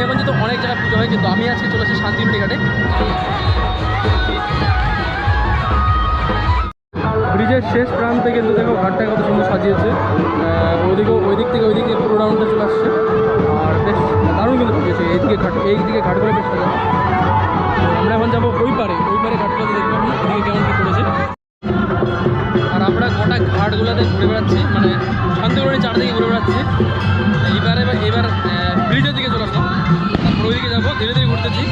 কালিয়াগঞ্জে তো অনেক জায়গায় পুজো হয়, কিন্তু আমি আজকে চলে আসি শান্তিমণি ঘাটে। ব্রিজের শেষ প্রান্তে কিন্তু দেখো ঘাটটা কত সুন্দর সাজিয়েছে। ওই দিক থেকে পুরো রাউন্ডে চলে আসছে, আর বেশ দারুণ কিন্তু সাজিয়েছে। এই দিকে ঘাটগুলো বেশ সাজানো। আমরা এখন যাবো ওই পারে ঘাটগুলোতে দেখবো এদিকে কেমন কী করেছে। আর আমরা গোটা ঘাটগুলোতে ঘুরে বেড়াচ্ছি, মানে শান্তিমণি চারদিকে ঘুরে বেড়াচ্ছি। এবার ব্রিজের দিকে চলে আসলাম, তারপর ওইদিকে যাবো, ধীরে ধীরে ঘুরতেছি।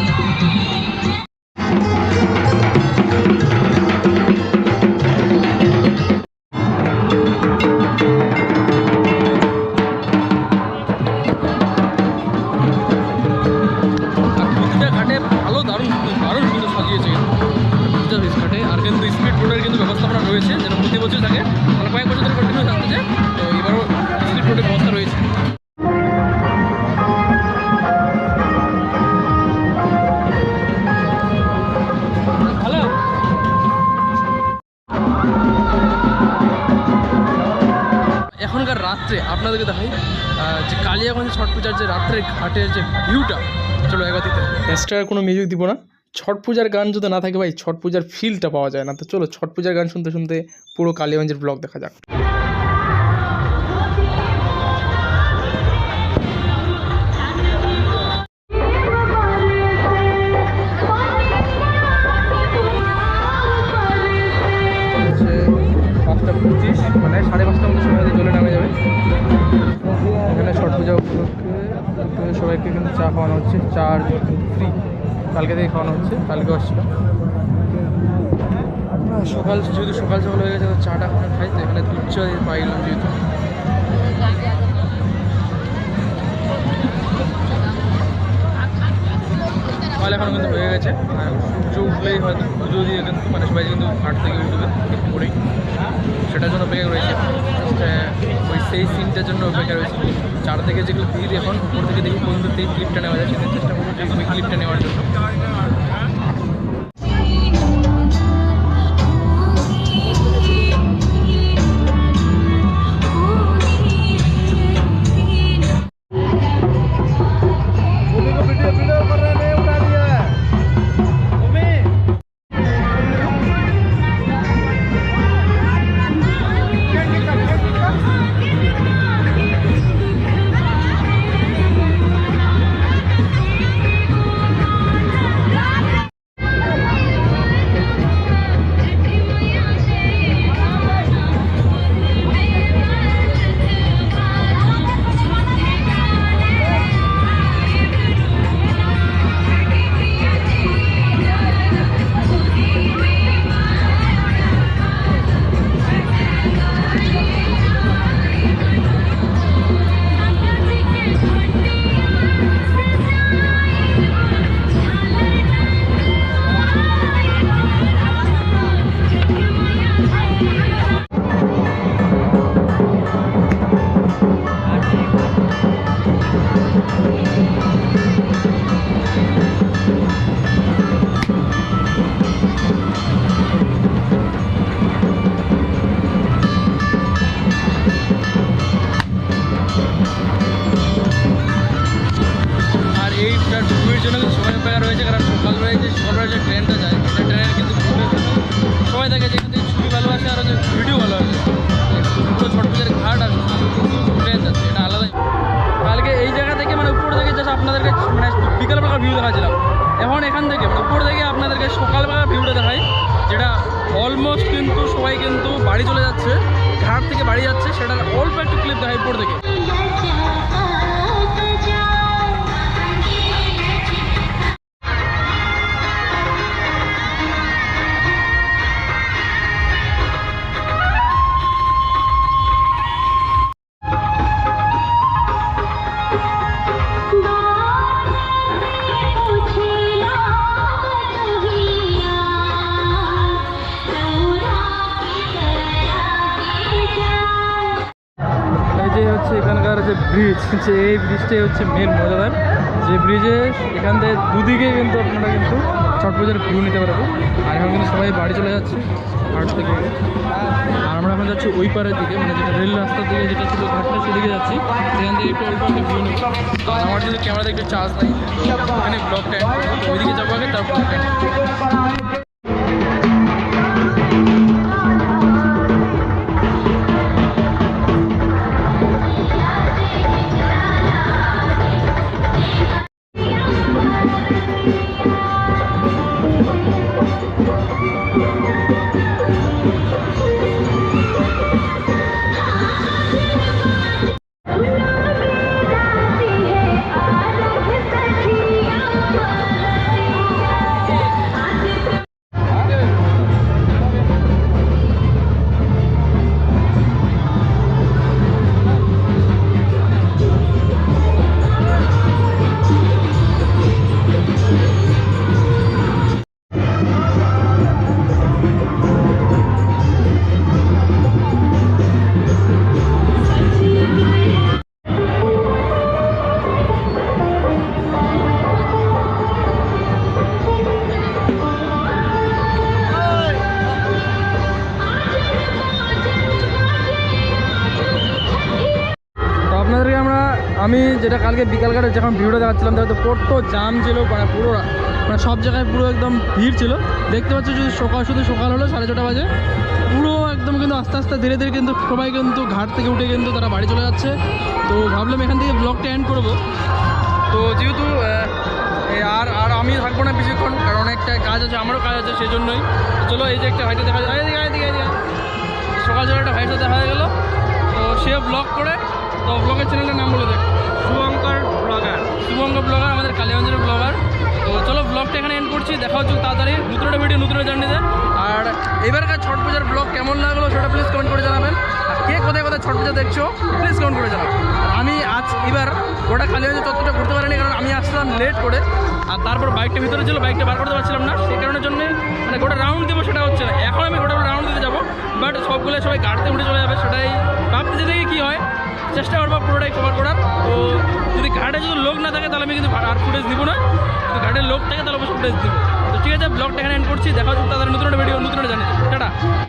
রয়েছে যেন প্রতি বছর থাকে, মানে কয়েক বছর ধরে কন্টিনিউ থাকতেছে, তো এবারও স্পিড বোটের ব্যবস্থা রয়েছে। হ্যালো, এখনকার রাত্রে আপনাদেরকে দেখাই যে কালিয়াগঞ্জ ছট পূজার যে রাত্রে ঘাটের যে ভিউটা। চলো একবার দিতে এক্সট্রা কোনো মিউজিক দিব না। ছট পূজার গান যদি না থাকে ভাই, ছট পূজার ফিলটা পাওয়া যায় না। তো চলো ছট পূজার গান শুনতে শুনতে পুরো কালিয়াগঞ্জের ব্লগ দেখা যাক। পাঁচটা 25, মানে 5:30টার মধ্যে সবাই জলে নামে যাবে। এখানে ছট পূজা উপলক্ষে সবাইকে কিন্তু চা খাওয়ানো হচ্ছে, চা ফ্রি কালকে থেকে খাওয়ানো হচ্ছে, কালকে আসছিল। যেহেতু সকাল হয়ে গেছে, তো চাটা এখন খাই, তো এখানে দুধ চা পাইলাম যেহেতু। সকাল এখন কিন্তু হয়ে গেছে, সূর্য উঠলেই হয়তো পুজো দিয়ে কিন্তু মানে সবাই কিন্তু ঘাট থেকে উঠবে একটু করেই, সেটার জন্য অপেক্ষা রয়েছে। ওই সেই সিনটার জন্য অপেক্ষা রয়েছে। চার থেকে যেগুলো ভিড়, এখন উপর থেকে দেখি পর্যন্ত সেই ক্লিপটা নেওয়া যায়, সেদিন চেষ্টা করবো যে ওই ক্লিপটা নেওয়ার জন্য। সকালবেলায় যে ট্রেনটা যায়, সেই ট্রেনের কিন্তু সবাই দেখে যে এখান থেকে ছবি ভালো আসে আর হচ্ছে ভিডিও ভালো আসে। পুরো ছট পূজার ঘাট আর ট্রেন যাচ্ছে, এটা আলাদাই। কালকে এই জায়গা থেকে মানে উপর থেকে জাস্ট আপনাদেরকে মানে বিকালবেলার ভিউ দেখাচ্ছিলাম, এখন এখান থেকে উপর থেকে আপনাদেরকে সকালবেলার ভিউটা দেখাই, যেটা অলমোস্ট কিন্তু সবাই কিন্তু বাড়ি চলে যাচ্ছে, ঘাট থেকে বাড়ি যাচ্ছে, সেটার অল্প একটু ক্লিপ দেখাই উপর থেকে। এখানকার যে ব্রিজ, যে এই ব্রিজটাই হচ্ছে মেন মজাদার, যে ব্রিজে এখান থেকে দুদিকে কিন্তু আপনারা কিন্তু ছট পূজার ভিউ নিতে পারবেন। আর এখন কিন্তু সবাই বাড়ি চলে যাচ্ছে ঘাট থেকে। আর আমরা এখন যাচ্ছি ওই পারের দিকে, মানে যেটা রেল রাস্তার দিকে যেটা ছিল ঘাটটা সেদিকে যাচ্ছি, সেখান থেকে একটু অল্প একটা ভিউ নেব। আর আমার যদি ক্যামেরাতে একটু চার্জ নাই, তো ওখানে ব্লগটা ওইদিকে যাবো আগে, তারপর আপনাদেরকে আমি যেটা কালকে বিকালকারে যখন ভিডিওটা দেখাচ্ছিলাম, তাহলে তো কত জাম ছিল, মানে পুরো মানে সব জায়গায় পুরো একদম ভিড় ছিল। দেখতে পাচ্ছ শুধু সকাল হলো 6:30 বাজে, পুরো একদম কিন্তু আস্তে আস্তে ধীরে ধীরে কিন্তু সবাই কিন্তু ঘাট থেকে উঠে কিন্তু তারা বাড়ি চলে যাচ্ছে। তো ভাবলাম এখান থেকে ব্লগটা এন্ড করবো। তো যেহেতু আর আমি থাকবো না বেশিক্ষণ, কারণ অনেকটা কাজ আছে, আমারও কাজ আছে, সেই জন্যই। চলো, এই যে একটা ভাইটা দেখা যায়, সকাল একটা ভাইয়ের সাথে দেখা হয়ে গেলো, তো সে ব্লগ করে। তো ব্লগের চ্যানেলের নাম বলে দেখ, শুভঙ্কর ব্লগার, আমাদের কালিগঞ্জের ব্লগার। তো চলো, ব্লগটা এখানে এন্ড করছি। দেখা হচ্ছে তাড়াতাড়ি নতুন একটা ভিডিও, নতুন জার্নিতে। আর এবারকার ছট পূজার ব্লগ কেমন লাগলো সেটা প্লিজ কমেন্ট করে জানাবেন। আর কে কোথায় কোথায় ছট পূজা দেখছো প্লিজ কমেন্ট করে জানাবেন। আর আমি এবার গোটা কালিগঞ্জ চত্বরটা ঘুরতে পারিনি, কারণ আমি আসলাম লেট করে, আর তারপর বাইকটা ভিতরে ছিল, বাইকটা বার করতে পারছিলাম না, সেই কারণের জন্য মানে গোটা রাউন্ড দেবো সেটা হচ্ছে না। এখন আমি গোটা রাউন্ড দিতে যাবো, বাট সবাই গাড়িতে উঠে চলে যাবে, সেটাই ভাবতে দেখি কী হয়, চেষ্টা করবো পুরোটাই কভার করার। তো যদি ঘাটে যদি লোক না থাকে তাহলে আমি কিন্তু আর ফুটেজ দিব না, যদি ঘাটের লোক থাকে তাহলে অবশ্যই ফুটেজ দিব। তো ঠিক আছে, ব্লগটা এখানে এন্ড করছি। দেখা হচ্ছে তাদের নতুন একটা ভিডিও, নতুন একটা জানি। টাটা।